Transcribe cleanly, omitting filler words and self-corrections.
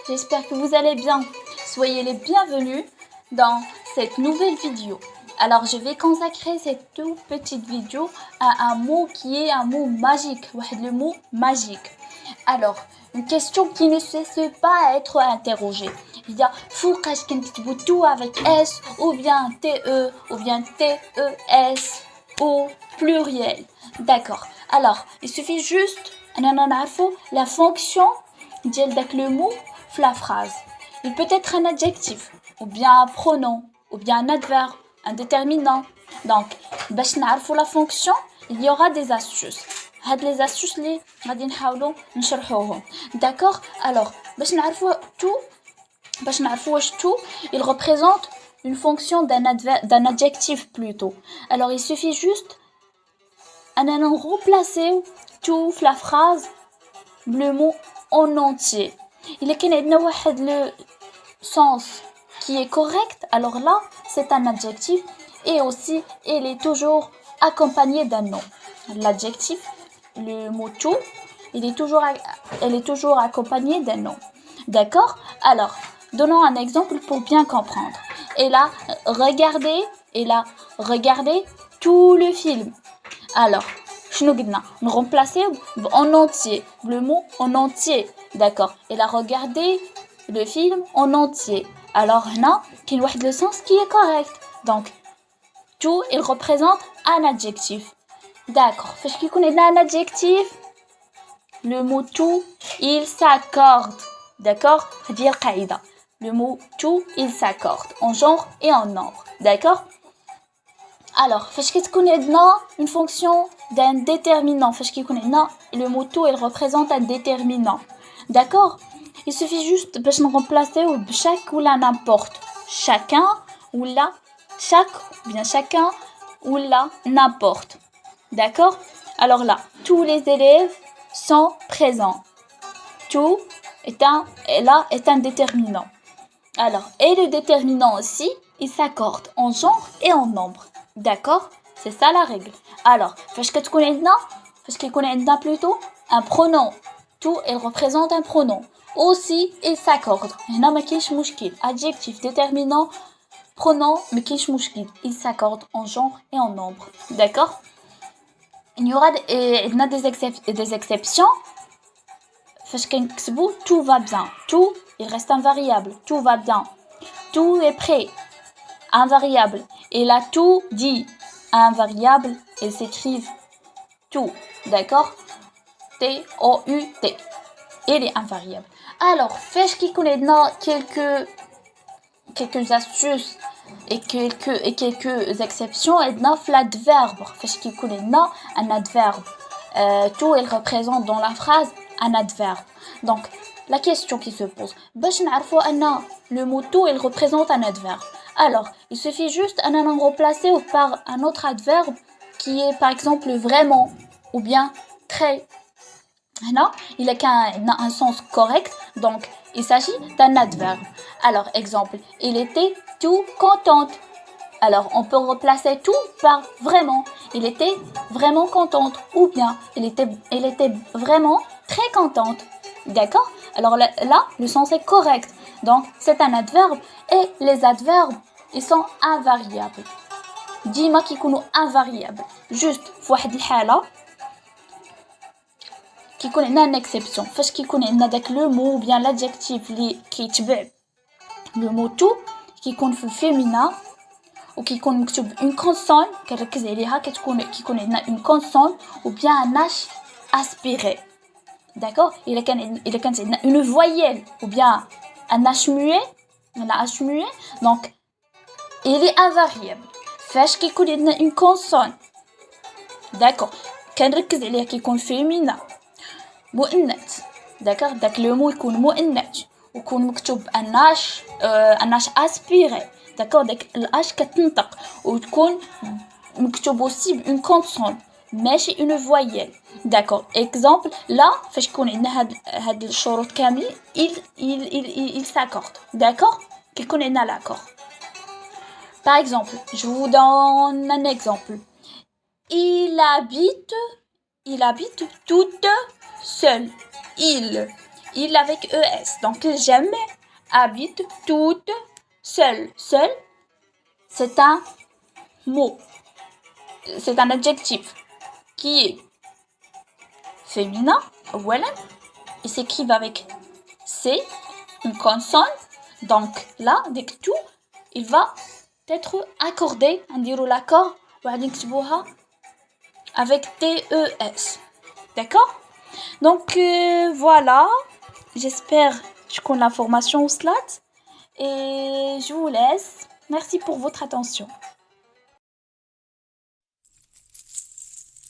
j'espère que vous allez bien. Soyez les bienvenus dans cette nouvelle vidéo. Alors, je vais consacrer cette toute petite vidéo à un mot qui est un mot magique. Le mot magique. Alors, une question qui ne cesse pas à être interrogée. Il y a فوقاش كنكتبوا tout avec S ou bien TE ou bien TES au pluriel. D'accord. Alors, il suffit juste la fonction ديال داك le mot في la phrase. Il peut être un adjectif ou bien un pronom ou bien un adverbe, un déterminant. Donc, باش نعرفوا la fonction, il y aura des astuces. هاد les astuces اللي غادي نحاولوا نشرحوهم. D'accord. Alors, باش نعرفوا واش tout, il représente une fonction d'un adjectif plutôt. Alors, il suffit juste de remplacer tout la phrase le mot en entier. Il est le sens qui est correct, alors là, c'est un adjectif et aussi, il est toujours accompagné d'un nom. L'adjectif, le mot tout, il est toujours accompagné d'un nom. D'accord? Alors, donnons un exemple pour bien comprendre. Et là, regardez tout le film. Alors, nous remplacer en entier, le mot en entier. D'accord? Et là, regardez le film en entier. Alors, là, il y a le sens qui est correct. Donc, tout, il représente un adjectif. D'accord? Parce qu'il y a un adjectif, le mot tout, il s'accorde. D'accord? Dire qaïda. Le mot tout, il s'accorde en genre et en nombre. D'accord? Alors, parce qu'il y a une fonction d'un déterminant. Parce qu'il y a le mot tout, il représente un déterminant. D'accord? Il suffit juste de remplacer chaque ou la n'importe. Chacun ou la, chaque, bien chacun ou la n'importe. D'accord? Alors là, tous les élèves sont présents. Tout est un déterminant. Alors, et le déterminant aussi, il s'accorde en genre et en nombre. D'accord? C'est ça la règle. Alors, parce qu'il y a plutôt un pronom. Tout, il représente un pronom. Aussi, il s'accorde. Adjectif, déterminant, pronom, mais il s'accorde en genre et en nombre. D'accord? Il y aura des exceptions. Tout va bien. Tout, il reste invariable. Tout va bien. Tout est prêt. Invariable. Et là, tout dit invariable. Ils s'écrivent tout. D'accord? T-O-U-T. Il est invariable. Alors, faites qu'il connaît quelques astuces et quelques exceptions. Et l'adverbe. Faites qu'il connaît un adverbe. Tout, il représente dans la phrase un adverbe. Donc, la question qui se pose, le mot tout, il représente un adverbe. Alors, il suffit juste de remplacer par un autre adverbe qui est par exemple vraiment ou bien très. Là, il a un sens correct, donc il s'agit d'un adverbe. Alors, exemple, il était tout contente. Alors, on peut remplacer tout par vraiment. Il était vraiment contente. Ou bien, elle était vraiment très contente. D'accord? Alors là, le sens est correct. Donc, c'est un adverbe. Et les adverbes, ils sont invariables. Dima qui sont invariables. Juste, فواحد الحالة كيكون عندنا une exception. فاش كيكون عندنا داك le mot ou bien l'adjectif اللي كيتبع le mot tout كيكون في الفيمينا وكيكون مكتوب une consonne كنركز عليها كيكون عندنا une consonne ou bien un H aspiré. D'accord? Il كانت عندنا une voyelle ou bien un H muet, donc il est invariable. فاش كيكون عندنا une consonne. D'accord? كنركز عليها كيكون فيمينا مؤنث. d'accord داك لو مو يكون مؤنث ويكون مكتوب اناش اسبيري. d'accord داك الاش كتنطق وتكون مكتوب aussi une consonne ماشي une voyelle. d'accord exemple là فاش يكون عندنا هاد الشروط كاملين il s'accorde. d'accord كيكون عندنا l'accord. par exemple, je vous donne un exemple. Il habite toute seul. il avec ES. Donc, j'aime, habite, toute, seul. Seul, c'est un mot. C'est un adjectif qui est féminin, voilà. Il s'écrit avec C, une consonne. Donc là, avec tout, il va être accordé. On dirait l'accord. Avec TES. D'accord? Donc voilà. J'espère que la formation au SLAT. Et je vous laisse. Merci pour votre attention.